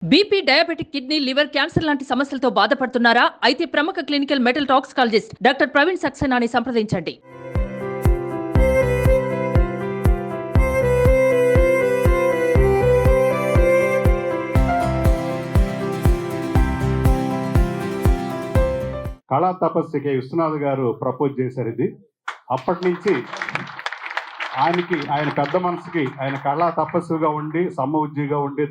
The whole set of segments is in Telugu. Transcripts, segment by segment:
BP, diabetic, kidney, liver, cancer లాంటి సమస్యలతో బాధపడుతున్నారా? అయితే ప్రముఖ clinical metal toxicologist doctor Praveen సక్సేనాని సంప్రదించండి. కళా తపస్సుకి విశ్వనాథ్ గారు ప్రపోజ్ చేశారు. ఇది అప్పటి నుంచి ఆయన పెద్ద మనసుకి ఆయన కళా తపస్సుగా ఉండి సమ్మఉజ్జిగా ఉండి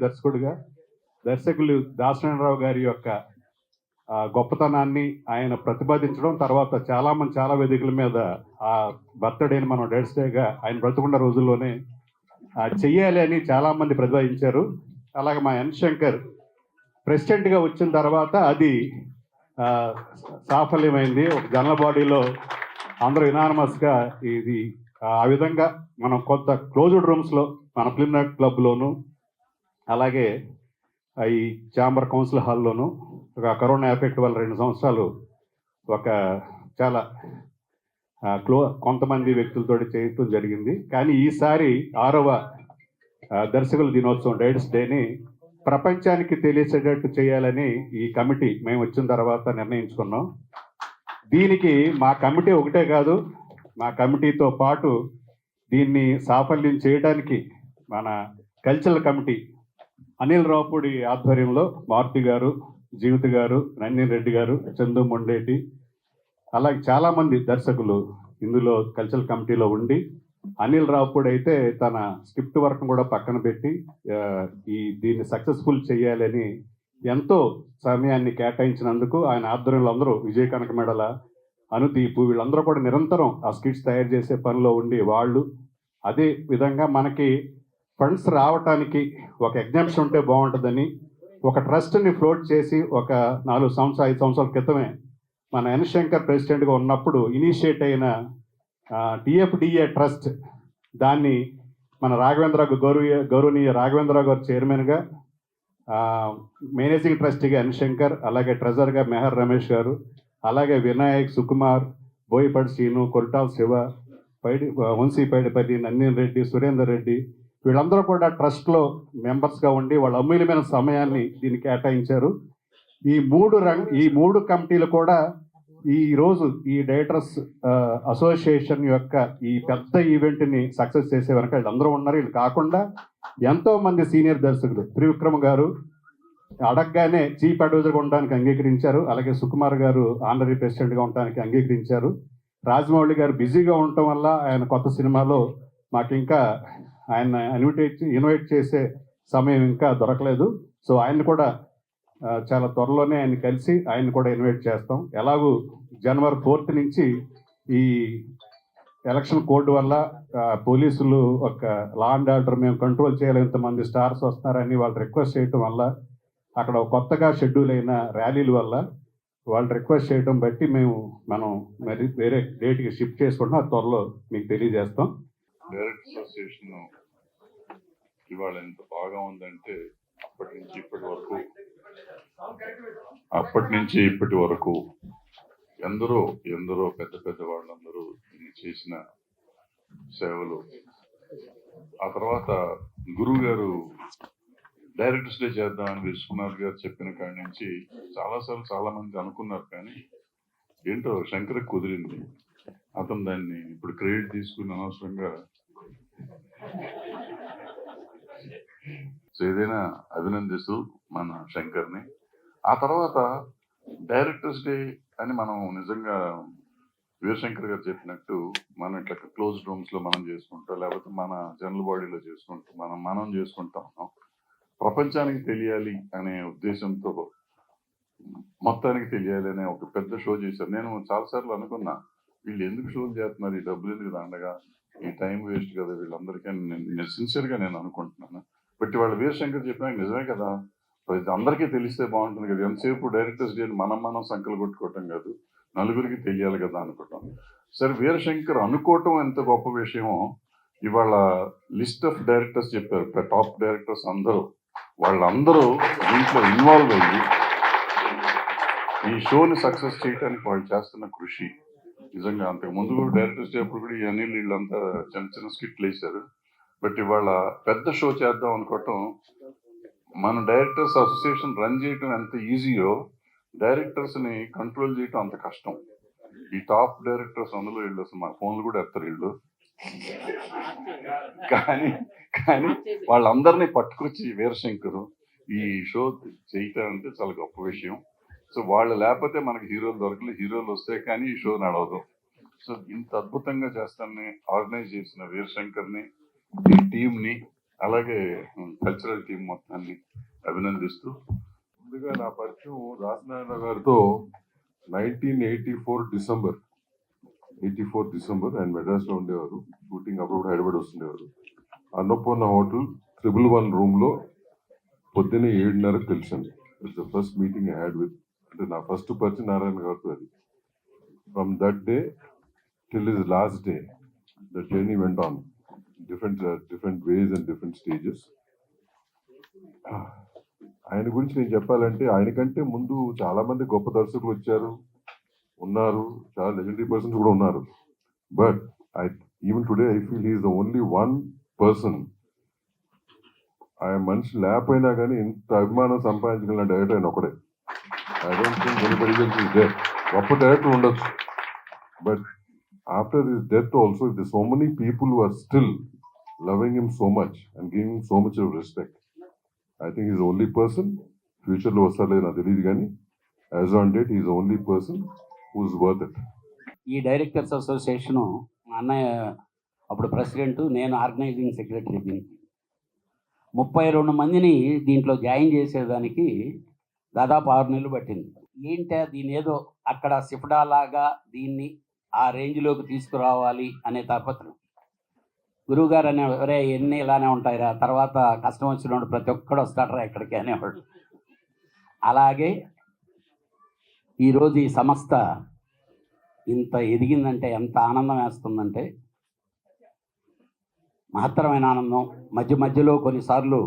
దర్శకులు దాసనారాయణరావు గారి యొక్క గొప్పతనాన్ని ఆయన ప్రతిపాదించడం, తర్వాత చాలా వేదికల మీద ఆ బర్త్డేని మనం డెడ్స్ డేగా ఆయన బ్రతుకున్న రోజుల్లోనే చెయ్యాలి అని చాలామంది ప్రతిపాదించారు. అలాగే మా ఎన్ శంకర్ ప్రెసిడెంట్గా వచ్చిన తర్వాత అది సాఫల్యమైంది. ఒక జనరల్ బాడీలో అందరూ యునానిమస్గా ఇది ఆ విధంగా మనం కొంత క్లోజ్డ్ రూమ్స్లో మన ఫిల్మ్ నైట్ క్లబ్లోను, అలాగే ఈ ఛాంబర్ కౌన్సిల్ హాల్లోను ఒక కరోనా ఎఫెక్ట్ వల్ల 2 సంవత్సరాలు ఒక చాలా కొంతమంది వ్యక్తులతో చేయటం జరిగింది. కానీ ఈసారి 6వ దర్శకుల దినోత్సవం డైడ్స్ డేని ప్రపంచానికి తెలిసేటట్టు చేయాలని ఈ కమిటీ మేము వచ్చిన తర్వాత నిర్ణయించుకున్నాం. దీనికి మా కమిటీ ఒకటే కాదు, మా కమిటీతో పాటు దీన్ని సాఫల్యం చేయడానికి మన కల్చరల్ కమిటీ అనిల్ రావుపూడి ఆధ్వర్యంలో మారుతి గారు, జీవిత గారు, నందిని రెడ్డి గారు, చందు మొండేటి, అలాగే చాలామంది దర్శకులు ఇందులో కల్చరల్ కమిటీలో ఉండి, అనిల్ రావుపూడి అయితే తన స్క్రిప్ట్ వర్క్ కూడా పక్కన పెట్టి దీన్ని సక్సెస్ఫుల్ చేయాలని ఎంతో సమయాన్ని కేటాయించినందుకు ఆయన ఆధ్వర్యంలో అందరూ విజయ కనక మెడల, అనుదీపు వీళ్ళందరూ కూడా నిరంతరం ఆ స్కిట్స్ తయారు చేసే పనిలో ఉండి వాళ్ళు అదే విధంగా మనకి ఫండ్స్ రావటానికి ఒక ఎగ్జామ్షన్ ఉంటే బాగుంటుందని ఒక ట్రస్ట్ని ఫ్లోట్ చేసి ఒక 5 సంవత్సరాల క్రితమే మన ఎన్ శంకర్ ప్రెసిడెంట్గా ఉన్నప్పుడు ఇనిషియేట్ అయిన టిఎఫ్డిఏ ట్రస్ట్, దాన్ని మన గౌరవనీయ రాఘవేంద్రరావు గారు చైర్మన్గా, మేనేజింగ్ ట్రస్టీగా ఎన్ శంకర్, అలాగే ట్రెజర్గా మెహర్ రమేష్ గారు, అలాగే వినాయక్, సుకుమార్, బోయపడి శ్రీను, కొల్టాల్ శివ, వంశీ పైడిపల్లి, నందిని రెడ్డి, సురేందర్ రెడ్డి వీళ్ళందరూ కూడా ట్రస్ట్లో మెంబర్స్గా ఉండి వాళ్ళ అమూల్యమైన సమయాన్ని దీన్ని కేటాయించారు. ఈ మూడు కమిటీలు కూడా ఈరోజు ఈ డైరెక్టర్స్ అసోసియేషన్ యొక్క ఈ పెద్ద ఈవెంట్ని సక్సెస్ చేసే వరకు వీళ్ళందరూ ఉన్నారు. వీళ్ళు కాకుండా ఎంతోమంది సీనియర్ దర్శకులు, త్రివిక్రమ్ గారు అడగగానే చీఫ్ అడ్వైజర్గా ఉండడానికి అంగీకరించారు, అలాగే సుకుమార్ గారు ఆనరీ ప్రెసిడెంట్గా ఉండడానికి అంగీకరించారు. రాజమౌళి గారు బిజీగా ఉండటం వల్ల ఆయన కొత్త సినిమాలో మాకు ఇంకా ఆయన ఇన్వైట్ చేసే సమయం ఇంకా దొరకలేదు. సో ఆయన కూడా చాలా త్వరలోనే ఆయన కలిసి ఆయన కూడా ఇన్వైట్ చేస్తాం. ఎలాగూ జనవరి 4th నుంచి ఈ ఎలక్షన్ కోడ్ వల్ల పోలీసులు ఒక లా అండ్ ఆర్డర్ మేము కంట్రోల్ చేయాలి, ఇంతమంది స్టార్స్ వస్తున్నారని వాళ్ళు రిక్వెస్ట్ చేయటం వల్ల, అక్కడ కొత్తగా షెడ్యూల్ అయిన ర్యాలీల వల్ల వాళ్ళు రిక్వెస్ట్ చేయడం బట్టి మనం మరి వేరే డేట్కి షిఫ్ట్ చేసుకుంటాం. అది త్వరలో మీకు తెలియజేస్తాం. డైరెక్టర్ అసోసియేషన్ ఇవాళ ఎంత బాగా ఉందంటే అప్పటి నుంచి ఇప్పటి వరకు ఎందరో పెద్ద వాళ్ళందరూ చేసిన సేవలు. ఆ తర్వాత గురువు గారు డైరెక్టర్స్ డే చేద్దామని విశ్వనాథ్ గారు చెప్పిన కాడి నుంచి చాలాసార్లు చాలా మంది అనుకున్నారు, కానీ ఏంటో శంకర్ కుదిరింది. అతను దాన్ని ఇప్పుడు క్రెడిట్ తీసుకుని అనవసరంగా ఏదైనా అభినందిస్తూ మన శంకర్ని. ఆ తర్వాత డైరెక్టర్స్ డే అని మనం నిజంగా వీరశంకర్ గారు చెప్పినట్టు మనం ఇట్లా క్లోజ్ రూమ్స్లో మనం చేసుకుంటాం, లేకపోతే మన జనరల్ బాడీలో చేసుకుంటాం, మనం చేసుకుంటాం. ప్రపంచానికి తెలియాలి అనే ఉద్దేశంతో, మొత్తానికి తెలియాలి అనే ఒక పెద్ద షో చేశారు. నేను చాలాసార్లు అనుకున్నా, వీళ్ళు ఎందుకు షోలు చేస్తున్నారు, ఈ డబ్బులు ఎందుకు దండగా, ఈ టైం వేస్ట్ కదా వీళ్ళందరికీ. నేను సిన్సియర్గా నేను అనుకుంటున్నాను. బట్ వాళ్ళు వీరశంకర్ చెప్పినా నిజమే కదా, అందరికీ తెలిస్తే బాగుంటుంది కదా, ఎంతసేపు డైరెక్టర్స్ డే మనం సంకలు కొట్టుకోవటం కాదు, నలుగురికి తెలియాలి కదా అనుకుంటాం. సరే, వీరశంకర్ అనుకోవటం ఎంత గొప్ప విషయమో, ఇవాళ లిస్ట్ ఆఫ్ డైరెక్టర్స్ చెప్పారు, టాప్ డైరెక్టర్స్ వాళ్ళందరూ దీంట్లో ఇన్వాల్వ్ అయ్యి ఈ షోని సక్సెస్ చేయడానికి వాళ్ళు చేస్తున్న కృషి నిజంగా. అంతకు ముందు డైరెక్టర్స్ డే అప్పుడు కూడా ఈ అనిల్ వీళ్ళంతా చిన్న స్కిట్లు వేశారు. బట్ ఇవాళ పెద్ద షో చేద్దాం అనుకోవటం మన డైరెక్టర్స్ అసోసియేషన్ రన్ చేయటం ఎంత ఈజీయో డైరెక్టర్స్ని కంట్రోల్ చేయటం అంత కష్టం. ఈ టాప్ డైరెక్టర్స్ అందులో వీళ్ళు అసలు మా ఫోన్లు కూడా ఎత్తారు వీళ్ళు. కానీ కానీ వాళ్ళందరినీ పట్టుకొచ్చి వీరశంకర్ ఈ షో చేయటం అంటే చాలా గొప్ప విషయం. సో వాళ్ళు లేకపోతే మనకి హీరోలు దొరకలేదు, హీరోలు వస్తే కానీ ఈ షో నడవదు. సో ఇంత అద్భుతంగా చేస్తానని ఆర్గనైజ్ చేసిన వీరశంకర్ని, ఈ టీంని, అలాగే కల్చరల్ టీం మొత్తాన్ని అభినందిస్తూ, ముందుగా నా పరిచయం దాసనారాయణ గారితో 1984 డిసెంబర్ ఆయన మెడ్రాస్లో ఉండేవారు. షూటింగ్ అప్పుడు హైదరాబాద్ వస్తుండేవారు. అన్నపూర్ణ హోటల్ 111 రూమ్లో పొద్దున్నే 7:30 కలిసాను. It's the first meeting I had with, అంటే నా ఫస్ట్ పరిచయం నారాయణ గారితో అది. From that day till his last day the journey went on different ways and different stages. ఆయన గురించి నేను చెప్పాలంటే ఆయనకంటే ముందు చాలా మంది గొప్ప దర్శకులు వచ్చారు, ఉన్నారు, చాలా లెజెండరీ పర్సన్స్ కూడా ఉన్నారు. But even today I feel he's the only one person, ఆయన మనిషి లేకపోయినా కానీ ఇంత అభిమానం సంపాదించగలిగిన డైరెక్టర్ ఆయన ఒకడే. I don't think anybody else is there. గొప్ప డైరెక్టర్ ఉండొచ్చు, but after his death also, there's so many people who are still loving him so much and giving him so much of respect. I think he's the only person, future lo vastarledu na teliyadu gaani, as on date he's the only person who's worth it. ఈ డైరెక్టర్స్ అసోసియేషను మా అన్నయ్య అప్పుడు ప్రెసిడెంట్, నేను ఆర్గనైజింగ్ సెక్రటరీ. దీనికి 32 మందిని దీంట్లో జాయిన్ చేసేదానికి దాదాపు 6 నెలలు పట్టింది. ఏంటో దీని ఏదో అక్కడ సిఫ్డాలాగా దీన్ని ఆ రేంజ్లోకి తీసుకురావాలి అనే తాపత్రం. గురువుగారు అనేవారే ఎన్ని ఇలానే ఉంటాయిరా, తర్వాత కష్టం వచ్చినప్పుడు ప్రతి ఒక్కడు వస్తాడరా ఎక్కడికి అనేవాడు. అలాగే ఈరోజు ఈ సంస్థ ఇంత ఎదిగిందంటే ఎంత ఆనందం వేస్తుందంటే మహత్తరమైన ఆనందం. మధ్యలో కొన్నిసార్లు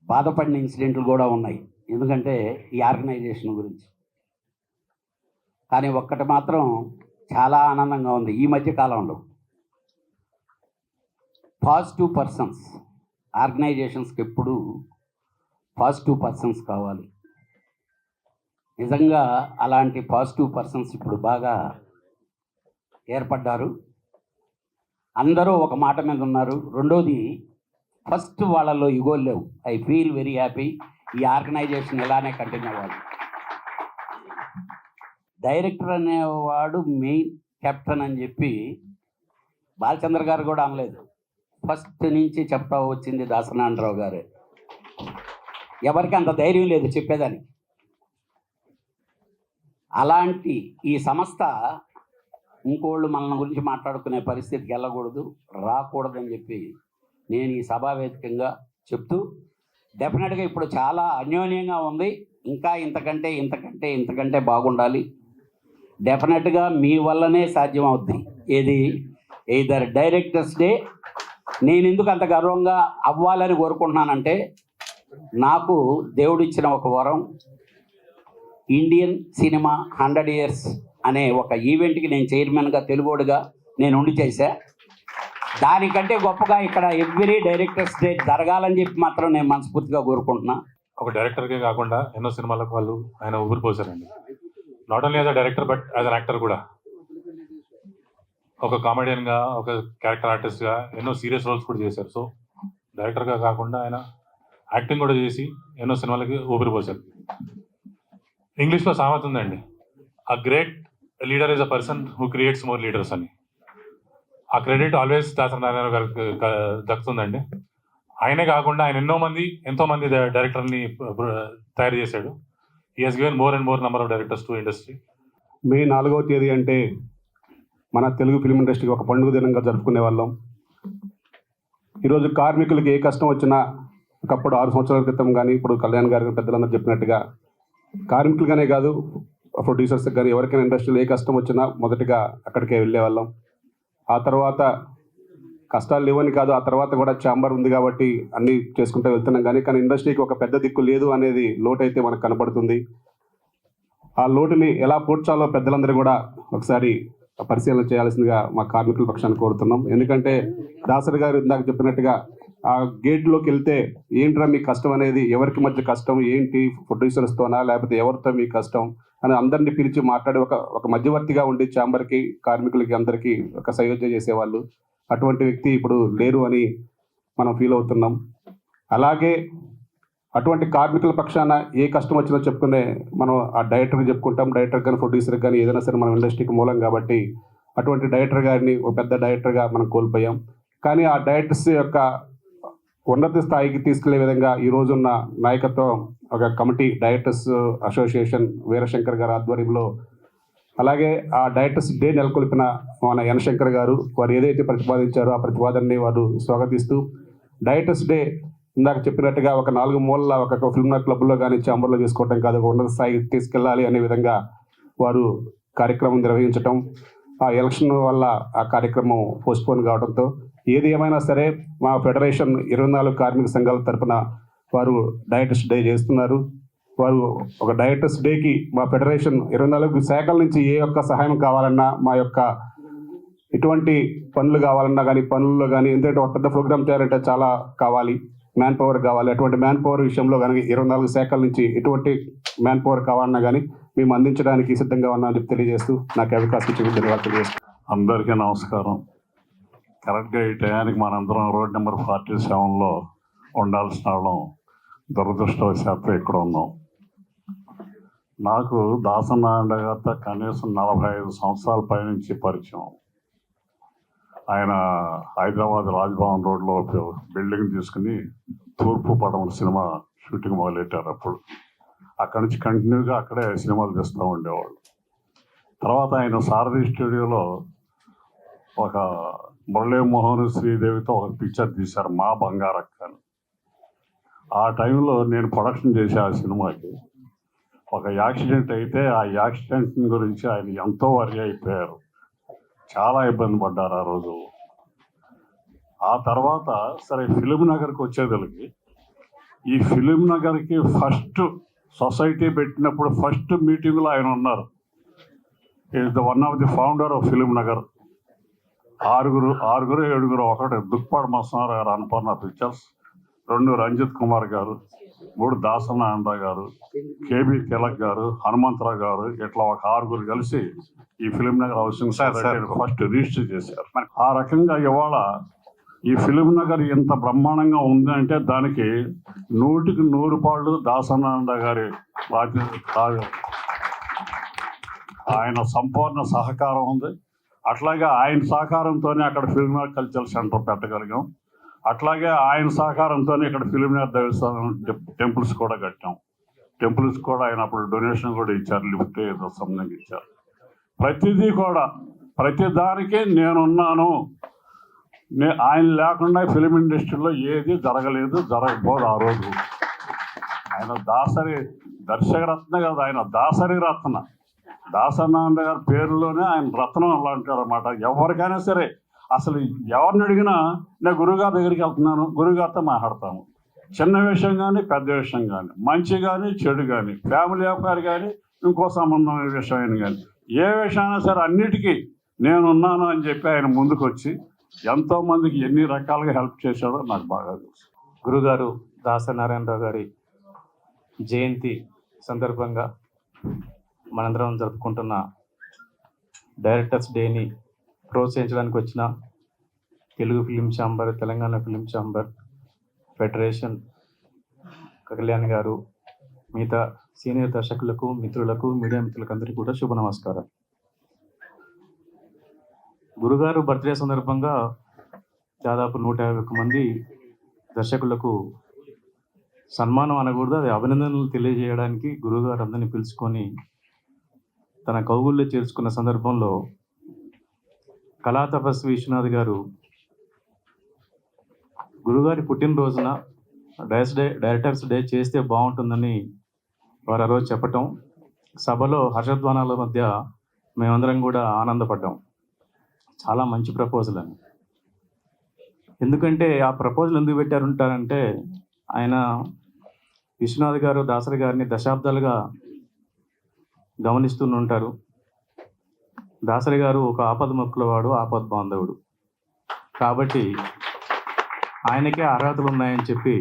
బాధపడిన ఇన్సిడెంట్లు కూడా ఉన్నాయి, ఎందుకంటే ఈ ఆర్గనైజేషన్ గురించి. కానీ ఒక్కటి మాత్రం చాలా ఆనందంగా ఉంది, ఈ మధ్య కాలంలో పాజిటివ్ పర్సన్స్, ఆర్గనైజేషన్స్కి ఎప్పుడు పాజిటివ్ పర్సన్స్ కావాలి. నిజంగా అలాంటి పాజిటివ్ పర్సన్స్ ఇప్పుడు బాగా ఏర్పడ్డారు. అందరూ ఒక మాట మీద ఉన్నారు. రెండోది, ఫస్ట్ వాళ్ళలో ఇగోలు లేవు. I feel very happy. ఈ ఆర్గనైజేషన్ ఇలానే కంటిన్యూ అవ్వాలి. డైరెక్టర్ అనేవాడు మెయిన్ కెప్టెన్ అని చెప్పి బాలచంద్ర గారు కూడా అనలేదు. ఫస్ట్ నుంచి చెప్తా వచ్చింది దాసనారాయణరావు గారే. ఎవరికి అంత ధైర్యం లేదు చెప్పేదానికి. అలాంటి ఈ సంస్థ ఇంకోళ్ళు మన గురించి మాట్లాడుకునే పరిస్థితికి వెళ్ళకూడదు, రాకూడదని చెప్పి నేను ఈ సభావేదికంగా చెప్తూ, డెఫినెట్గా ఇప్పుడు చాలా అన్యోన్యంగా ఉంది. ఇంకా ఇంతకంటే బాగుండాలి. డెఫినెట్గా మీ వల్లనే సాధ్యం అవుద్ది. ఏది ఎయిదర్ డైరెక్టర్స్ డే. నేను ఎందుకు అంత గర్వంగా అవ్వాలని కోరుకుంటున్నానంటే, నాకు దేవుడిచ్చిన ఒక వరం, ఇండియన్ సినిమా 100 years అనే ఒక ఈవెంట్కి నేను చైర్మన్గా, తెలుగోడుగా నేను ఉండి చేశా. దానికంటే గొప్పగా ఇక్కడ ఎవ్రీ డైరెక్టర్స్ డే జరగాలని చెప్పి మాత్రం నేను మనస్ఫూర్తిగా కోరుకుంటున్నా. ఒక డైరెక్టర్కే కాకుండా ఎన్నో సినిమాలకు వాళ్ళు ఆయన ఊపిరిపోసారండి. Not only as a director but as an actor కూడా. ఒక కామెడియన్గా, ఒక క్యారెక్టర్ ఆర్టిస్ట్గా ఎన్నో సీరియస్ రోల్స్ కూడా చేశారు. సో డైరెక్టర్గా కాకుండా ఆయన యాక్టింగ్ కూడా చేసి ఎన్నో సినిమాలకి ఊపిరిపోసారు. ఇంగ్లీష్లో సామెత ఉందండి, a great leader is a person who creates more leaders అని. ఆ క్రెడిట్ ఆల్వేస్ దాసనారాయణ గారికి దక్కుతుందండి. ఆయనే కాకుండా ఆయన ఎంతో మంది డైరెక్టర్ని తయారు చేశాడు. He has given more and more number of directors to industry. May 4వ తేదీ అంటే మన తెలుగు ఫిల్మ్ ఇండస్ట్రీకి ఒక పండుగ దినంగా జరుపుకునే వాళ్ళం. ఈరోజు కార్మికులకి ఏ కష్టం వచ్చినా, ఒకప్పుడు 6 సంవత్సరాల క్రితం కానీ, ఇప్పుడు కళ్యాణ్ గారు పెద్దలందరూ చెప్పినట్టుగా కార్మికులుగానే కాదు, ప్రొడ్యూసర్స్ కానీ ఎవరికైనా ఇండస్ట్రీలో ఏ కష్టం వచ్చినా మొదటిగా అక్కడికే వెళ్ళేవాళ్ళం. ఆ తర్వాత కష్టాలు లేవని కాదు, ఆ తర్వాత కూడా ఛాంబర్ ఉంది కాబట్టి అన్నీ చేసుకుంటూ వెళ్తున్నాం. కానీ ఇండస్ట్రీకి ఒక పెద్ద దిక్కు లేదు అనేది లోటు అయితే మనకు కనపడుతుంది. ఆ లోటుని ఎలా పూడ్చాలో పెద్దలందరూ కూడా ఒకసారి పరిశీలన చేయాల్సిందిగా మా కార్మికుల పక్షాన్ని కోరుతున్నాం. ఎందుకంటే దాసరి గారు ఇందాక చెప్పినట్టుగా ఆ గేట్లోకి వెళ్తే ఏంట్రా మీ కష్టం అనేది, ఎవరికి మధ్య కష్టం ఏంటి, ప్రొడ్యూసర్స్తోనా లేకపోతే ఎవరితో మీ కష్టం అని అందరినీ పిలిచి మాట్లాడి ఒక మధ్యవర్తిగా ఉండి ఛాంబర్కి, కార్మికులకి అందరికీ ఒక సయోధ్య చేసేవాళ్ళు. అటువంటి వ్యక్తి ఇప్పుడు లేరు అని మనం ఫీల్ అవుతున్నాం. అలాగే అటువంటి కార్మికుల పక్షాన ఏ కష్టం వచ్చినా చెప్పుకునే మనం ఆ డైరెక్టర్కి చెప్పుకుంటాం. డైరెక్టర్ కానీ ప్రొడ్యూసర్ కానీ ఏదైనా సరే మనం ఇండస్ట్రీకి మూలం కాబట్టి అటువంటి డైరెక్టర్ గారిని ఒక పెద్ద డైరెక్టర్గా మనం కోల్పోయాం. కానీ ఆ డైరెక్టర్స్ యొక్క ఉన్నత స్థాయికి తీసుకెళ్లే విధంగా ఈ రోజున్న నాయకత్వం ఒక కమిటీ, డైరెక్టర్స్ అసోసియేషన్ వీరశంకర్ గారి ఆధ్వర్యంలో, అలాగే ఆ డైరెక్టర్స్ డే నెలకొల్పిన మన ఎన్ శంకర్ గారు వారు ఏదైతే ప్రతిపాదించారో ఆ ప్రతిపాదనని వారు స్వాగతిస్తూ డైరెక్టర్స్ డే ఇందాక చెప్పినట్టుగా ఒక 4 మూలల ఒక ఫిల్మ్ క్లబ్లో కానీ ఛాంబర్లో చేసుకోవటం కాదు, ఒక ఉన్నత స్థాయికి తీసుకెళ్ళాలి అనే విధంగా వారు కార్యక్రమం నిర్వహించటం, ఆ ఎలక్షన్ వల్ల ఆ కార్యక్రమం పోస్ట్పోన్ కావడంతో ఏది ఏమైనా సరే మా ఫెడరేషన్ 24 కార్మిక సంఘాల తరఫున వారు డైరెక్టర్స్ డే చేస్తున్నారు. వారు ఒక డైరెక్టర్స్ డేకి మా ఫెడరేషన్ 24 శాఖల నుంచి ఏ ఒక్క సహాయం కావాలన్నా, మా యొక్క ఎటువంటి పనులు కావాలన్నా కానీ పనుల్లో కానీ, ఎందుకంటే ఒక పెద్ద ప్రోగ్రామ్ చేయాలంటే చాలా కావాలి, మ్యాన్ పవర్ కావాలి. అటువంటి మ్యాన్ పవర్ విషయంలో కానీ 24 శాఖల నుంచి ఎటువంటి మ్యాన్ పవర్ కావాలన్నా కానీ మేము అందించడానికి సిద్ధంగా ఉన్నామని చెప్పి తెలియజేస్తూ నాకు అవకాశం ఇచ్చి ధన్యవాదాలు తెలియజేస్తాను. అందరికీ నమస్కారం. కరెక్ట్గా ఈ టయానికి మనందరం రోడ్ నెంబర్ 47లో ఉండాల్సిన వాళ్ళం దురదృష్టవశాత్తు ఇక్కడ ఉన్నాం. నాకు దాసనారాయణ గారితో కనీసం 45 సంవత్సరాల పైనుంచి పరిచయం. ఆయన హైదరాబాద్ రాజ్భవన్ రోడ్లో బిల్డింగ్ తీసుకుని తూర్పు పడమల సినిమా షూటింగ్ మొదలెట్టారు. అప్పుడు అక్కడి నుంచి కంటిన్యూగా అక్కడే సినిమాలు తీస్తూ ఉండేవాళ్ళు. తర్వాత ఆయన సారథి స్టూడియోలో ఒక మురళీమోహన్ శ్రీదేవితో ఒక పిక్చర్ తీశారు, మా బంగారక్క అని. ఆ టైంలో నేను ప్రొడక్షన్ చేసే ఆ సినిమాకి ఒక యాక్సిడెంట్ అయితే ఆ యాక్సిడెంట్ గురించి ఆయన ఎంతో వరి అయిపోయారు, చాలా ఇబ్బంది పడ్డారు ఆ రోజు. ఆ తర్వాత సరే ఫిలిం నగర్కి వచ్చేదలికి, ఈ ఫిలిం నగర్కి ఫస్ట్ సొసైటీ పెట్టినప్పుడు ఫస్ట్ మీటింగ్లో ఆయన ఉన్నారు. Is the one of the founder of film Nagar. ఆరుగురు ఏడుగురు, ఒకటి దుక్పాడు మత్స్యనారాయణ గారు అన్నపూర్ణ పిక్చర్స్, 2 రంజిత్ కుమార్ గారు, 3 దాసనారాయణ గారు, కేబీ తిలక్ గారు, హనుమంతరావు గారు, ఇట్లా ఒక 6 కలిసి ఈ film Nagar housing society first register చేశారు. ఆ రకంగా ఇవాళ ఈ ఫిలిం నగర్ ఇంత బ్రహ్మాండంగా ఉందంటే దానికి 100కి 100 పాళ్ళు దాసనారాయణ గారి ఆయన సంపూర్ణ సహకారం ఉంది. అట్లాగే ఆయన సహకారంతోనే అక్కడ ఫిల్మ్ కల్చరల్ సెంటర్ పెట్టగలిగాం. అట్లాగే ఆయన సహకారంతోనే ఇక్కడ ఫిలిం నగర్ దేవస్థానం టెంపుల్స్ కూడా కట్టాం. టెంపుల్స్ కూడా ఆయన అప్పుడు డొనేషన్ కూడా ఇచ్చారు, లిఫ్ట్ ఏదో సంబంధంగా ఇచ్చారు. ప్రతిదీ కూడా ప్రతి దానికి నేనున్నాను. ఆయన లేకుండా ఫిలిం ఇండస్ట్రీలో ఏది జరగలేదు, జరగకపోదు. ఆ రోజు ఆయన దాసరి దర్శకరత్న కాదు, ఆయన దాసరి రత్న. దాసనారాయణ గారి పేరులోనే ఆయన రత్నం అంటారు అన్నమాట. ఎవరికైనా సరే అసలు ఎవరిని అడిగినా నేను గురుగారి దగ్గరికి వెళ్తున్నాను, గురుగారితో మాట్లాడతాము. చిన్న విషయం కానీ పెద్ద విషయం కానీ, మంచి కానీ చెడు కానీ, ఫ్యామిలీ అఫైర్ కానీ, ఇంకో సంబంధం విషయం కానీ, ఏ విషయమైనా సరే అన్నిటికీ నేనున్నాను అని చెప్పి ఆయన ముందుకు వచ్చి ఎంతోమందికి ఎన్ని రకాలుగా హెల్ప్ చేశాడో నాకు బాగా తెలుసు. గురుగారు దాసనారాయణరావు గారి జయంతి సందర్భంగా మనందరం జరుపుకుంటున్న డైరెక్టర్స్ డేని ప్రోత్సహించడానికి వచ్చిన Telugu film chamber, Telangana film chamber, federation, Kalyan గారు, మిగతా సీనియర్ దర్శకులకు, మిత్రులకు, మీడియా మిత్రులకు అందరికీ కూడా శుభ నమస్కారం. గురుగారు బర్త్డే సందర్భంగా దాదాపు 151 మంది దర్శకులకు సన్మానం అనకూడదు, అది అభినందనలు తెలియజేయడానికి గురుగారు అందరినీ పిలుచుకొని తన కౌగుల్లో చేర్చుకున్న సందర్భంలో కళా తపస్వి విశ్వనాథ్ గారు గురుగారి పుట్టినరోజున డైరెక్టర్స్ డే చేస్తే బాగుంటుందని వారు ఆ రోజు చెప్పటం, సభలో హర్షధ్వానాల మధ్య మేమందరం కూడా ఆనందపడ్డాం. చాలా మంచి ప్రపోజల్ అని. ఎందుకంటే ఆ ప్రపోజల్ ఎందుకు పెట్టారంటారంటే ఆయన విశ్వనాథ్ గారు దాసరి గారిని దశాబ్దాలుగా గమనిస్తూనే ఉంటారు. దాసరి గారు ఒక ఆపద మొక్కులవాడు, ఆపద బాంధవుడు. కాబట్టి ఆయనకే అర్హతలు ఉన్నాయని చెప్పి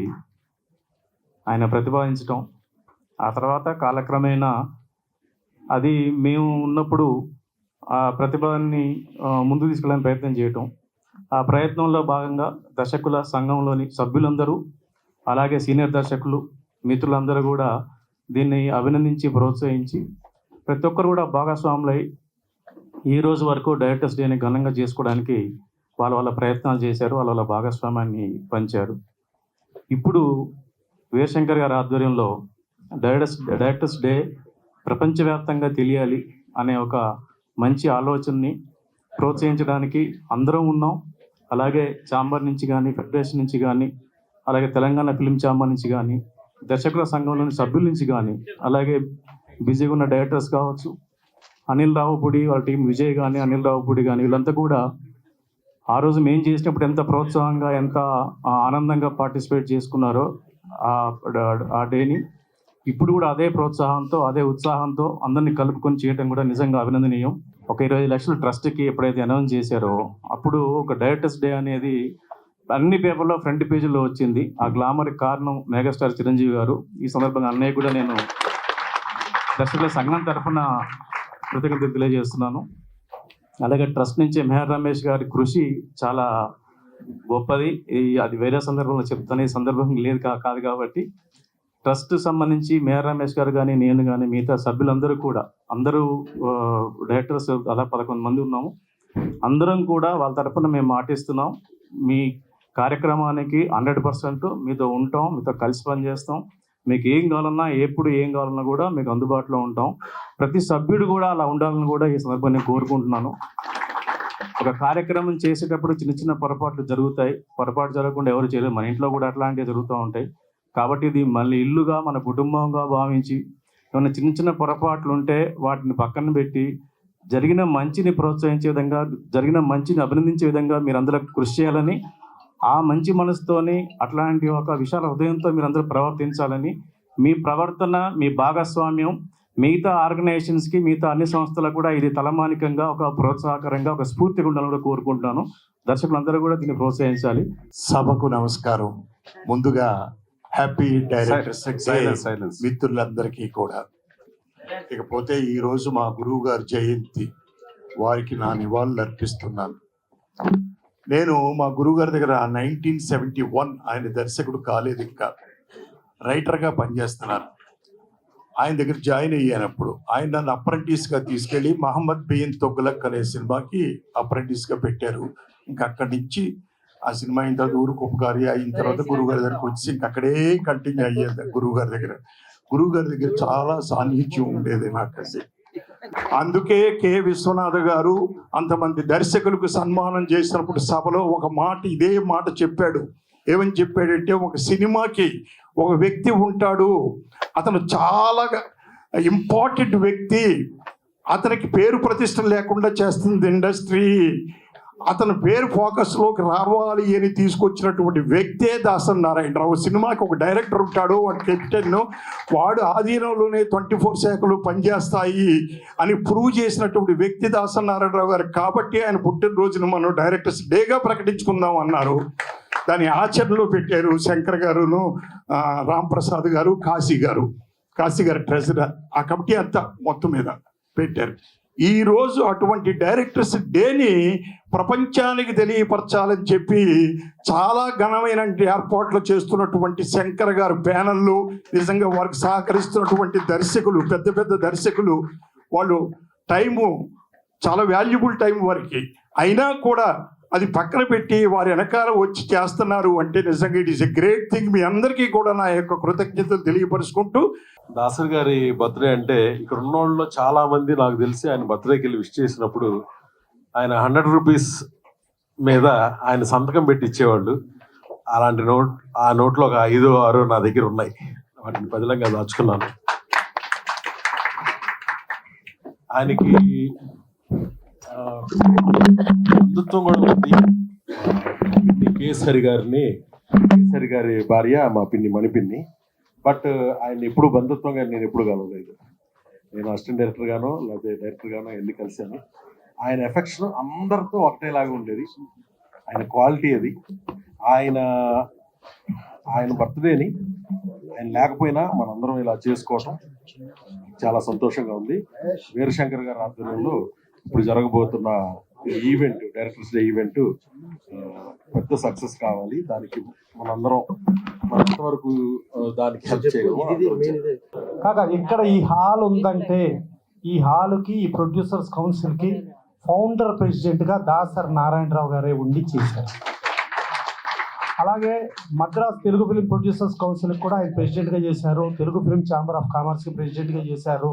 ఆయన ప్రతిపాదించటం, ఆ తర్వాత కాలక్రమేణా అది మేము ఉన్నప్పుడు ఆ ప్రతిభని ముందుకు తీసుకెళ్ళడానికి ప్రయత్నం చేయటం, ఆ ప్రయత్నంలో భాగంగా దర్శకుల సంఘంలోని సభ్యులందరూ అలాగే సీనియర్ దర్శకులు మిత్రులందరూ కూడా దీన్ని అభినందించి ప్రోత్సహించి ప్రతి ఒక్కరు కూడా భాగస్వాములై ఈ రోజు వరకు డైరెక్టర్స్ డేని ఘనంగా చేసుకోవడానికి వాళ్ళ ప్రయత్నాలు చేశారు, వాళ్ళ భాగస్వామ్యాన్ని పంచారు. ఇప్పుడు వీరశంకర్ గారి ఆధ్వర్యంలో డైరెక్టర్స్ డే ప్రపంచవ్యాప్తంగా తెలియాలి అనే ఒక మంచి ఆలోచనని ప్రోత్సహించడానికి అందరం ఉన్నాం. అలాగే ఛాంబర్ నుంచి కానీ, ఫెడరేషన్ నుంచి కానీ, అలాగే తెలంగాణ ఫిలిం ఛాంబర్ నుంచి కానీ, దర్శకుల సంఘంలోని సభ్యుల నుంచి కానీ, అలాగే బిజీగా ఉన్న డైరెక్టర్స్ కావచ్చు, అనిల్ రావుపూడి వాళ్ళ టీం, విజయ్ కానీ, అనిల్ రావుపూడి కానీ, వీళ్ళంతా కూడా ఆ రోజు మేము చేసినప్పుడు ఎంత ప్రోత్సాహంగా, ఎంత ఆనందంగా పార్టిసిపేట్ చేసుకున్నారో ఆ డేని, ఇప్పుడు కూడా అదే ప్రోత్సాహంతో, అదే ఉత్సాహంతో అందరినీ కలుపుకొని చేయడం కూడా నిజంగా అభినందనీయం. ఒక 20 లక్షల ట్రస్ట్కి ఎప్పుడైతే అనౌన్స్ చేశారో అప్పుడు ఒక డైరెక్టర్స్ డే అనేది అన్ని పేపర్లో ఫ్రంట్ పేజీలో వచ్చింది. ఆ గ్లామర్కి కారణం మెగాస్టార్ చిరంజీవి గారు. ఈ సందర్భంగా అన్నయ్య కూడా నేను దర్శకుల సంఘం తరఫున కృతజ్ఞతలు తెలియజేస్తున్నాను. అలాగే ట్రస్ట్ నుంచి మెహర్ రమేష్ గారి కృషి చాలా గొప్పది. అది వేరే సందర్భంలో చెప్తాను, ఈ సందర్భం లేదు కాదు కాబట్టి ట్రస్ట్ సంబంధించి మెహర్ రమేష్ గారు కానీ, నేను కానీ, మిగతా సభ్యులందరూ కూడా, అందరూ డైరెక్టర్స్ అలా 11 మంది ఉన్నాము. అందరం కూడా వాళ్ళ తరఫున మేము మాటిస్తున్నాం, మీ కార్యక్రమానికి 100% మీతో ఉంటాం, మీతో కలిసి పనిచేస్తాం. మీకు ఏం కావాలన్నా, ఎప్పుడు ఏం కావాలన్నా కూడా మీకు అందుబాటులో ఉంటాం. ప్రతి సభ్యుడు కూడా అలా ఉండాలని కూడా ఈ సందర్భంగా నేను కోరుకుంటున్నాను. ఒక కార్యక్రమం చేసేటప్పుడు చిన్న చిన్న పొరపాట్లు జరుగుతాయి. పొరపాటు జరగకుండా ఎవరు చేయలేదు. మన ఇంట్లో కూడా అట్లాంటివి జరుగుతూ ఉంటాయి. కాబట్టి ఇది మళ్ళీ ఇల్లుగా, మన కుటుంబంగా భావించి ఏమైనా చిన్న చిన్న పొరపాట్లు ఉంటే వాటిని పక్కన పెట్టి జరిగిన మంచిని ప్రోత్సహించే విధంగా, జరిగిన మంచిని అభినందించే విధంగా మీరందరూ కృషి చేయాలని, ఆ మంచి మనసుతోని, అట్లాంటి ఒక విశాల హృదయంతో మీరందరూ ప్రవర్తించాలని, మీ ప్రవర్తన, మీ భాగస్వామ్యం మిగతా ఆర్గనైజేషన్స్కి, మిగతా అన్ని సంస్థలకు కూడా ఇది తలమానికంగా, ఒక ప్రోత్సాహకరంగా, ఒక స్ఫూర్తిగా ఉండాలని కూడా కోరుకుంటున్నాను. దర్శకులందరూ కూడా దీన్ని ప్రోత్సహించాలి. సభకు నమస్కారం. ముందుగా హ్యాపీ డైరెక్టర్స్ డే మిత్రులందరికీ కూడా. ఇకపోతే ఈరోజు మా గురువు గారు జయంతి, వారికి నా నివాళులు అర్పిస్తున్నాను. నేను మా గురువు గారి దగ్గర 1971 ఆయన దర్శకుడు కాలేదు, ఇంకా రైటర్గా పనిచేస్తున్నాను. ఆయన దగ్గర జాయిన్ అయ్యానప్పుడు ఆయన నన్ను అప్రెంటిస్గా తీసుకెళ్ళి మహమ్మద్ బిన్ తొగ్లక్ అనే సినిమాకి అప్రెంటిస్గా పెట్టారు. ఇంకా అక్కడి నుంచి ఆ సినిమా అయిన తర్వాత ఊరికి ఉపకారి అయిన తర్వాత గురువుగారి దగ్గరకు వచ్చి ఇంక అక్కడే కంటిన్యూ అయ్యేది. గురువుగారి దగ్గర చాలా సాన్నిధ్యం ఉండేది నాకు. అందుకే కె విశ్వనాథ్ గారు అంతమంది దర్శకులకు సన్మానం చేసినప్పుడు సభలో ఒక మాట, ఇదే మాట చెప్పాడు. ఏమని చెప్పాడంటే, ఒక సినిమాకి ఒక వ్యక్తి ఉంటాడు, అతను చాలా ఇంపార్టెంట్ వ్యక్తి, అతనికి పేరు ప్రతిష్ట లేకుండా చేస్తుంది ఇండస్ట్రీ, అతని పేరు ఫోకస్లోకి రావాలి అని తీసుకొచ్చినటువంటి వ్యక్తే దాసరి నారాయణరావు. సినిమాకి ఒక డైరెక్టర్ ఉంటాడు, వాడు కెప్టెన్, వాడు ఆధీనంలోనే 24 శాఖలు పనిచేస్తాయి అని ప్రూవ్ చేసినటువంటి వ్యక్తి దాసరి నారాయణరావు గారు. కాబట్టి ఆయన పుట్టినరోజును మనం డైరెక్టర్స్ డేగా ప్రకటించుకుందాం అన్నారు. దాన్ని ఆచరణలో పెట్టారు శంకర్ గారును, రాంప్రసాద్ గారు, కాశీ గారు ట్రెజరర్. ఆ కమిటీ అంతా మొత్తం మీద పెట్టారు. ఈరోజు అటువంటి డైరెక్టర్స్ డేని ప్రపంచానికి తెలియపరచాలని చెప్పి చాలా ఘనమైన ఏర్పాట్లు చేస్తున్నటువంటి శంకర్ గారు ప్యానెల్లో, నిజంగా వారికి సహకరిస్తున్నటువంటి దర్శకులు, పెద్ద దర్శకులు, వాళ్ళు టైము చాలా వాల్యుబుల్ టైం వారికి, అయినా కూడా అది పక్కన పెట్టి వారి వెనకాల వచ్చి చేస్తున్నారు అంటే నిజంగా it is a great thing. మీ అందరికీ కూడా నా యొక్క కృతజ్ఞతలు తెలియపరుచుకుంటూ, దాసరి గారి బర్త్డే అంటే ఇక్కడ ఉన్న వాళ్ళలో చాలా మంది నాకు తెలిసి ఆయన బర్త్డేకి వెళ్ళి విష్ చేసినప్పుడు ఆయన 100 రూపీస్ మీద ఆయన సంతకం పెట్టి ఇచ్చేవాళ్ళు. అలాంటి ఆ నోట్లో ఒక 5, 6 నా దగ్గర ఉన్నాయి. వాటిని పదిలంగా దాచుకున్నాను. ఆయనకి బంధుత్వం కూడా ఉంది. కేసరి గారి భార్య మా పిన్ని, మణిపిన్ని. బట్ ఆయన ఎప్పుడు బంధుత్వంగా నేను ఎప్పుడు కలవలేదు. నేను అసిస్టెంట్ డైరెక్టర్ గానో లేకపోతే డైరెక్టర్ గానో వెళ్ళి కలిశాను. ఆయన ఎఫెక్షన్ అందరితో ఒకటేలాగా ఉండేది. ఆయన క్వాలిటీ అది. ఆయన బర్త్డేని ఆయన లేకపోయినా మనందరం ఇలా చేసుకోవటం చాలా సంతోషంగా ఉంది. వీరశంకర్ గారి ఆధ్వర్యంలో ఇప్పుడు జరగబోతున్న ఈవెంట్, డైరెక్టర్స్ డే ఈవెంట్ పెద్ద సక్సెస్ కావాలి. దానికి మనందరం వరకు దానికి హెల్ప్ చేయగలం. కాగా ఇక్కడ ఈ హాల్ ఉందంటే ఈ హాల్కి, ఈ ప్రొడ్యూసర్స్ కౌన్సిల్కి ఫౌండర్ ప్రెసిడెంట్గా దాసరి నారాయణరావు గారే ఉండి చేశారు. అలాగే మద్రాస్ తెలుగు ఫిలిం ప్రొడ్యూసర్స్ కౌన్సిల్కి కూడా ఆయన ప్రెసిడెంట్గా చేశారు. తెలుగు ఫిలిం ఛాంబర్ ఆఫ్ కామర్స్కి ప్రెసిడెంట్గా చేశారు.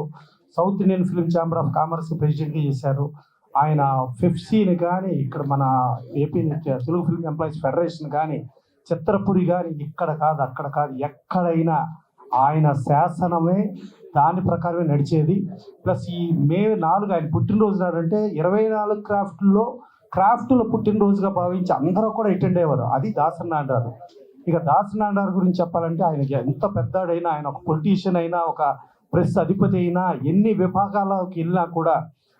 South Indian film chamber of కామర్స్కి ప్రెసిడెంట్గా చేశారు. ఆయన ఫిఫ్సీని కానీ, ఇక్కడ మన AP Telugu film employees federation కానీ, చిత్రపురి కానీ, ఇక్కడ కాదు అక్కడ కాదు ఎక్కడైనా ఆయన శాసనమే దాని ప్రకారమే నడిచేది. ప్లస్ ఈ మే 4 ఆయన పుట్టినరోజు నాడంటే 24 క్రాఫ్ట్లో పుట్టినరోజుగా భావించి అందరూ కూడా అటెండ్ అయ్యేవారు. అది దాసరి నారాయణరావు. ఇక దాసరి నారాయణరావు గురించి చెప్పాలంటే ఆయనకి ఎంత పెద్దడైనా, ఆయన ఒక పొలిటీషియన్ అయినా, ఒక ప్రెస్ అధిపతి అయినా, ఎన్ని విభాగాలకు వెళ్ళినా కూడా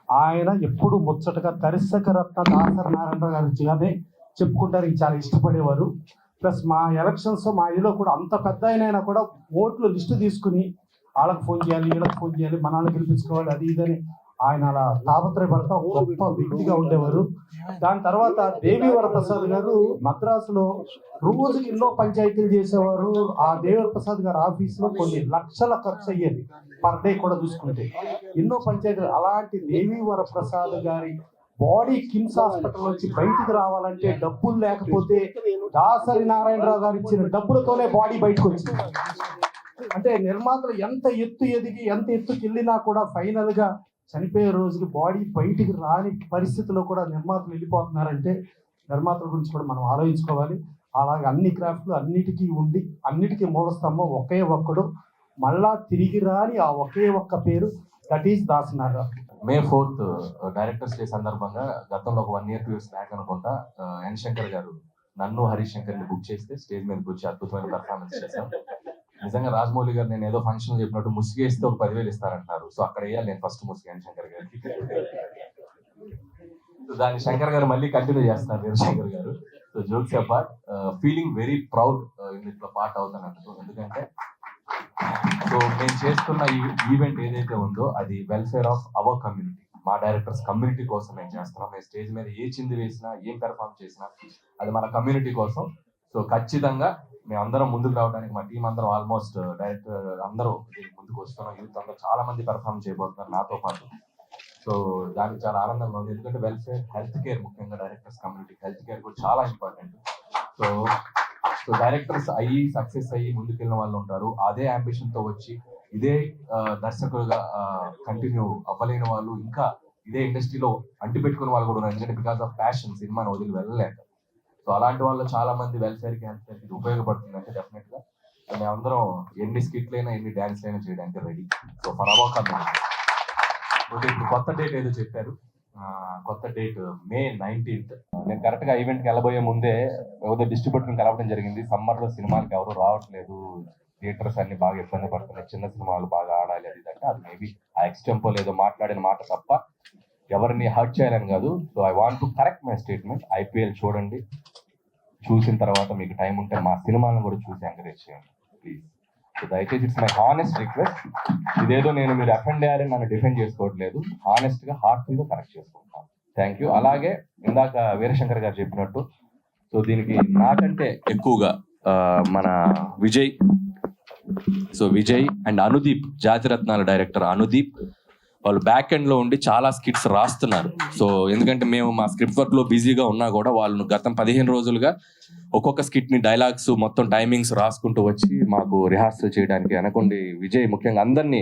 ఆయన ఎప్పుడు ముచ్చటగా దర్శకరత్న దాసరి నారాయణరావు గారి చెప్పుకుంటారు. చాలా ఇష్టపడేవారు. ప్లస్ మా ఎలక్షన్స్ మా ఇదిలో కూడా అంత పెద్ద అయినా కూడా ఓట్లు లిస్టు తీసుకుని వాళ్ళకి ఫోన్ చేయాలి, వీళ్ళకి ఫోన్ చేయాలి, మన వాళ్ళకి గెలిపించుకోవాలి, అది ఇదని ఆయన అలా తాపత్రయపడతా గొప్ప వ్యక్తిగా ఉండేవారు. దాని తర్వాత దేవీవర ప్రసాద్ గారు మద్రాసులో రోజుకి ఎన్నో పంచాయతీలు చేసేవారు. ఆ దేవీవర ప్రసాద్ గారి ఆఫీసులో కొన్ని లక్షల ఖర్చు అయ్యేది పర్ డే కూడా చూసుకుంటే, ఎన్నో పంచాయతీలు. అలాంటి దేవీవర ప్రసాద్ గారి బాడీ కిమ్స్ హాస్పిటల్ నుంచి బయటికి రావాలంటే డబ్బులు లేకపోతే దాసరి నారాయణరావు గారు ఇచ్చిన డబ్బులతోనే బాడీ బయటకు వచ్చింది. అంటే నిర్మాతలు ఎంత ఎత్తు ఎదిగి ఎంత ఎత్తుకి వెళ్ళినా కూడా ఫైనల్ గా చనిపోయే రోజుకి బాడీ బయటికి రాని పరిస్థితిలో కూడా నిర్మాతలు వెళ్ళిపోతున్నారంటే నిర్మాతల గురించి కూడా మనం ఆలోచించుకోవాలి. అలాగే అన్ని క్రాఫ్ట్లు అన్నిటికీ ఉండి అన్నిటికీ మూలస్తంభం ఒకే ఒక్కడు, మళ్ళా తిరిగి రాని ఆ ఒకే ఒక్క పేరు, that is Dasari Narayana Rao. May 4th directors day సందర్భంగా గతంలో ఒక 1 year 2 years బ్యాక్ అనుకుంటా ఎన్ శంకర్ గారు నన్ను హరీష్ శంకర్ని బుక్ చేస్తే స్టేజ్ మీదకి వచ్చి అద్భుతమైన పర్ఫార్మెన్స్ చేశాం. నిజంగా రాజమౌళి గారు నేను ఏదో ఫంక్షన్ చెప్పినట్టు ముసిగేస్తే ఒక 10,000 ఇస్తారంటున్నారు. సో అక్కడ వేయాలి నేను ఫస్ట్ ముసిగి ఎన్ శంకర్ గారికి. సో దాన్ని శంకర్ గారు మళ్ళీ కంటిన్యూ చేస్తున్నారు వీరశంకర్ గారు. So jokes apart, feeling very proud ఇందులో పార్ట్ అవుతానంటూ. ఎందుకంటే సో నేను చేస్తున్న ఈ ఈవెంట్ ఏదైతే ఉందో అది వెల్ఫేర్ ఆఫ్ అవర్ కమ్యూనిటీ, మా డైరెక్టర్స్ కమ్యూనిటీ కోసం మేము చేస్తున్నాం. మేము స్టేజ్ మీద ఏ చింది వేసినా, ఏం పెర్ఫార్మ్ చేసినా అది మన కమ్యూనిటీ కోసం. సో ఖచ్చితంగా మేము అందరం ముందుకు రావడానికి మా టీం అందరం ఆల్మోస్ట్ డైరెక్టర్ అందరూ ముందుకు వస్తున్నాం. యూత్ అందరూ చాలా మంది పెర్ఫార్మ్ చేయబోతున్నారు నాతో పాటు. సో దానికి చాలా ఆనందంగా ఉంది. ఎందుకంటే వెల్ఫేర్, హెల్త్ కేర్, ముఖ్యంగా డైరెక్టర్స్ కమ్యూనిటీ హెల్త్ కేర్ కూడా చాలా ఇంపార్టెంట్. సో డైరెక్టర్స్ అయ్యి సక్సెస్ అయ్యి ముందుకెళ్ళిన వాళ్ళు ఉంటారు. అదే అంబిషన్ తో వచ్చి ఇదే దర్శకులుగా కంటిన్యూ అవ్వలేని వాళ్ళు, ఇంకా ఇదే ఇండస్ట్రీలో అంటిపెట్టుకునే వాళ్ళు కూడా ఉన్నారు. ఎందుకంటే బికాస్ ఆఫ్ ప్యాషన్ సినిమాని వదిలి వెళ్ళలేక. సో అలాంటి వాళ్ళు చాలా మంది వెల్ఫేర్ కి, హెల్త్ కేర్ కి ఉపయోగపడుతుంది. అంటే డెఫినెట్ గా మేమందరం ఎన్ని స్కిట్లైనా ఎన్ని డాన్స్ అయినా చేయడానికి ready. So for our community. ఇప్పుడు కొత్త డేట్ ఏదో చెప్పారు, కొత్త డేట్ May 19th. నేను కరెక్ట్ గా ఈవెంట్ కి వెళ్ళబోయే ముందే ఏదో డిస్ట్రిబ్యూటర్ కలవడం జరిగింది. సమ్మర్ లో సినిమాలకి ఎవరు రావట్లేదు, థియేటర్స్ అన్ని బాగా ఇబ్బంది పడుతున్నాయి, చిన్న సినిమాలు బాగా ఆడాలి అది అంటే, అది మేబీ ఆ ఎక్స్టెంపో లేదో మాట్లాడిన మాట తప్ప ఎవరిని హర్ట్ చేయాలని కాదు. So I want to correct my statement. IPL చూడండి, చూసిన తర్వాత మీకు టైం ఉంటే మా సినిమాలను కూడా చూసి ఎంకరేజ్ చేయండి ప్లీజ్. సో దయచేసి ఇట్స్ మై హానెస్ట్ రిక్వెస్ట్. ఇదేదో నేను మీరు అఫెండ్ అయ్యారని నన్ను డిఫెండ్ చేసుకోవట్లేదు, హానెస్ట్ గా హార్ట్ఫుల్ గా కరెక్ట్ చేసుకుంటాను. Thank you. అలాగే ఇందాక వీరశంకర్ గారు చెప్పినట్టు, సో దీనికి నాకంటే ఎక్కువగా మన విజయ్ అండ్ అనుదీప్, జాతిరత్నాల డైరెక్టర్ అనుదీప్, వాళ్ళు బ్యాక్ ఎండ్ లో ఉండి చాలా స్కిట్స్ రాస్తున్నారు. సో ఎందుకంటే మేము మా స్క్రిప్ట్ వర్క్ లో బిజీగా ఉన్నా కూడా వాళ్ళు గతం 15 రోజులుగా ఒక్కొక్క స్కిట్ ని డైలాగ్స్ మొత్తం టైమింగ్స్ రాసుకుంటూ వచ్చి మాకు రిహార్సల్ చేయడానికి అనుకోండి. విజయ్ ముఖ్యంగా అందరినీ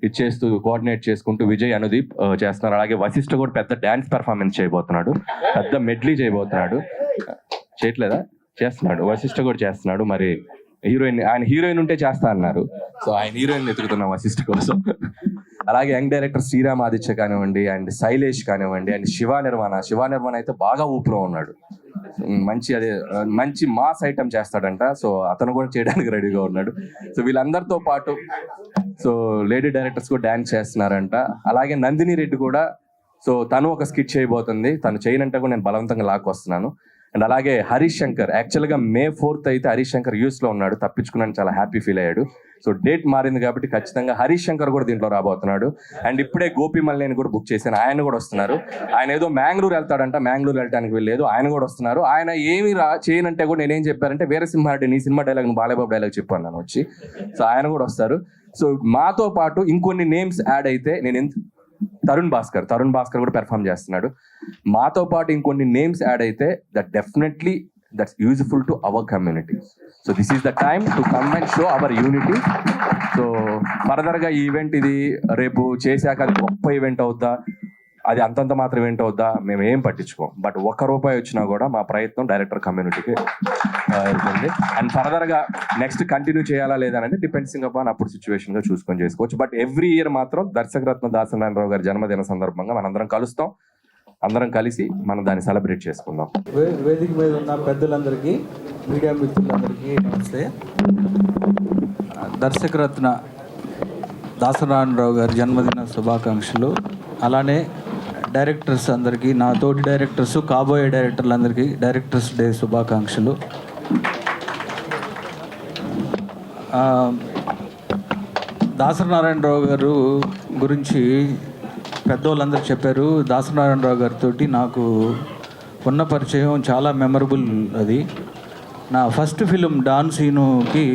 ఇచ్చేస్తూ కోఆర్డినేట్ చేసుకుంటూ విజయ్, అనుదీప్ చేస్తున్నారు. అలాగే వశిష్ఠ కూడా పెద్ద డాన్స్ పెర్ఫార్మెన్స్ చేయబోతున్నాడు, పెద్ద మెడ్లీ చేయబోతున్నాడు. చేయట్లేదా? చేస్తున్నాడు. వశిష్ఠ కూడా చేస్తున్నాడు. మరి హీరోయిన్, ఆయన హీరోయిన్ ఉంటే చేస్తా అన్నారు. సో ఆయన హీరోయిన్ ఎతుకుతున్నాం వశిష్ఠ కోసం. అలాగే యంగ్ డైరెక్టర్ శ్రీరామ్ ఆదిత్య కానివ్వండి, అండ్ శైలేష్ కానివ్వండి, అండ్ శివ నిర్మాణ అయితే బాగా ఊపిలో ఉన్నాడు. మంచి మాస్ ఐటమ్ చేస్తాడంట. సో అతను కూడా చేయడానికి రెడీగా ఉన్నాడు. సో వీళ్ళందరితో పాటు సో లేడీ డైరెక్టర్స్ కూడా డాన్స్ చేస్తున్నారంట. అలాగే నందిని రెడ్డి కూడా, సో తను ఒక స్కిట్ చేయబోతుంది. తను చేయనంటే కూడా నేను బలవంతంగా లాక్కొస్తున్నాను. అండ్ అలాగే హరీష్ శంకర్, యాక్చువల్గా May 4th అయితే హరీష్ శంకర్ యూఎస్లో ఉన్నాడు, తప్పించుకున్నాను, చాలా హ్యాపీ ఫీల్ అయ్యాడు. సో డేట్ మారింది కాబట్టి ఖచ్చితంగా హరీష్ శంకర్ కూడా దీంట్లో రాబోతున్నాడు. అండ్ ఇప్పుడే గోపి మల్లేని కూడా బుక్ చేశాను, ఆయన కూడా వస్తున్నారు. ఆయన ఏదో మ్యాంగ్లూర్ వెళ్తాడంట, మ్యాంగ్లూర్ వెళ్ళడానికి వెళ్ళలేదు, ఆయన కూడా వస్తున్నారు. ఆయన ఏమి చేయనంటే కూడా నేనేం చెప్పారంటే వీరసింహారెడ్డి నీ సినిమా డైలాగ్ బాలయ్యబాబు డైలాగ్ చెప్పాను నేను వచ్చి. సో ఆయన కూడా వస్తారు. సో మాతో పాటు ఇంకొన్ని నేమ్స్ యాడ్ అయితే తరుణ్ భాస్కర్ కూడా పెర్ఫామ్ చేస్తున్నాడు. మాతో పాటు ఇంకొన్ని నేమ్స్ యాడ్ అయితే that definitely that's useful to our community. So this is the time to come and show hour unity. So ఫర్దర్గా ఈ ఈవెంట్ ఇది రేపు చేశాక అది గొప్ప ఈవెంట్ అవుద్దా, అది అంతంత మాత్రం ఈవెంట్ అవుద్దా, మేము ఏం పట్టించుకోం. బట్ ₹1 వచ్చినా కూడా మా ప్రయత్నం డైరెక్టర్ కమ్యూనిటీకి వెళ్తుంది. అండ్ ఫర్దర్గా నెక్స్ట్ కంటిన్యూ చేయాలా లేదా అనేది డిపెండ్సింగ్ అపాన్ అప్పుడు సిచ్యువేషన్గా చూసుకొని చేసుకోవచ్చు. బట్ ఎవ్రీ ఇయర్ మాత్రం దర్శకరత్న దాసనారాయణరావు గారి జన్మదిన సందర్భంగా మనందరం కలుస్తాం, అందరం కలిసి మనం దాన్ని సెలబ్రేట్ చేసుకుందాం. వేదిక మీద ఉన్న పెద్దలందరికీ, మీడియా మిత్రులందరికీ నమస్తే. దర్శకరత్న దాసనారాయణరావు గారి జన్మదిన శుభాకాంక్షలు. అలానే డైరెక్టర్స్ అందరికీ, నా తోటి డైరెక్టర్స్, కాబోయే డైరెక్టర్లందరికీ డైరెక్టర్స్ డే శుభాకాంక్షలు. దాసనారాయణరావు గారు గురించి పెద్దవాళ్ళందరూ చెప్పారు. దాసనారాయణరావు గారితో నాకు ఉన్న పరిచయం చాలా మెమరబుల్. అది నా ఫస్ట్ ఫిలిం డాన్ సీనుకి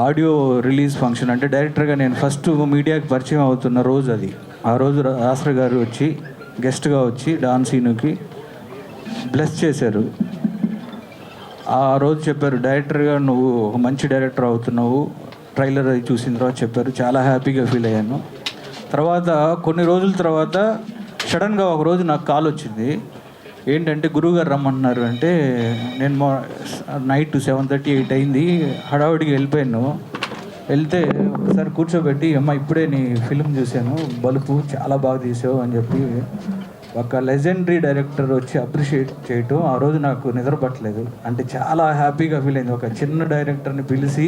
ఆడియో రిలీజ్ ఫంక్షన్, అంటే డైరెక్టర్గా నేను ఫస్ట్ మీడియాకి పరిచయం అవుతున్న రోజు అది. ఆ రోజు దాసరి గారు వచ్చి గెస్ట్గా వచ్చి డాన్ సీనుకి బ్లెస్ చేశారు. ఆ రోజు చెప్పారు, డైరెక్టర్గా నువ్వు ఒక మంచి డైరెక్టర్ అవుతున్నావు, ట్రైలర్ అది చూసిన తర్వాత చెప్పారు. చాలా హ్యాపీగా ఫీల్ అయ్యాను. తర్వాత కొన్ని రోజుల తర్వాత సడన్గా ఒక రోజు నాకు కాల్ వచ్చింది. ఏంటంటే గురువుగారు రమ్మన్నారు అంటే, నేను నైట్ 7:30, 8 అయింది, హడావుడికి వెళ్ళిపోయాను. వెళ్తే ఒకసారి కూర్చోబెట్టి, అమ్మ ఇప్పుడే నీ ఫిలిం చూశాను, బలుపు చాలా బాగా తీసావు అని చెప్పి ఒక లెజెండరీ డైరెక్టర్ వచ్చి అప్రిషియేట్ చేయటం ఆ రోజు నాకు నిద్ర పట్టలేదు. అంటే చాలా హ్యాపీగా ఫీల్ అయింది. ఒక చిన్న డైరెక్టర్ని పిలిచి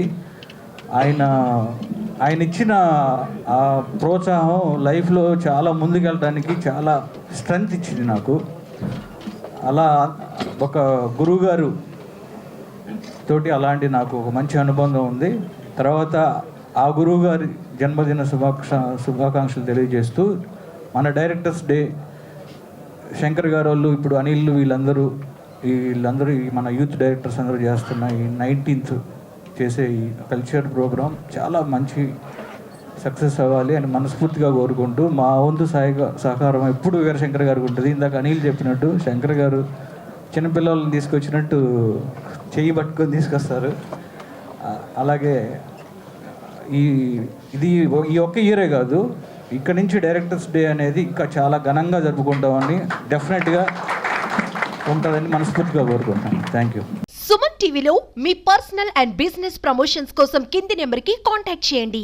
ఆయన ఇచ్చిన ఆ ప్రోత్సాహం లైఫ్లో చాలా ముందుకెళ్ళడానికి చాలా స్ట్రెంగ్త్ ఇచ్చింది నాకు. అలా ఒక గురువుగారు తోటి అలాంటి నాకు ఒక మంచి అనుబంధం ఉంది. తర్వాత ఆ గురువుగారి జన్మదిన శుభాకాంక్షలు తెలియజేస్తూ మన డైరెక్టర్స్ డే శంకర్ గారు వాళ్ళు, ఇప్పుడు అనిల్, వీళ్ళందరూ మన యూత్ డైరెక్టర్స్ అందరూ చేస్తున్న ఈ 19th చేసే ఈ కల్చర్ ప్రోగ్రాం చాలా మంచి సక్సెస్ అవ్వాలి అని మనస్ఫూర్తిగా కోరుకుంటూ, మా వంతు సహకారం ఎప్పుడు వీరశంకర్ గారికి ఉంటుంది. ఇందాక అనిల్ చెప్పినట్టు శంకర్ గారు చిన్నపిల్లలను తీసుకొచ్చినట్టు చెయ్యి పట్టుకొని తీసుకొస్తారు. అలాగే ఇది ఈ ఒక్క ఇయరే కాదు, ఇక్కడ నుంచి డైరెక్టర్స్ డే అనేది ఇంకా చాలా ఘనంగా జరుపుకుంటామని డెఫినెట్గా ఉంటుందని మనస్ఫూర్తిగా కోరుకుంటాను. Thank you. సుమన్ టీవీలో మీ పర్సనల్ అండ్ బిజినెస్ ప్రమోషన్స్ కోసం కింది నెంబర్కి కాంటాక్ట్ చేయండి.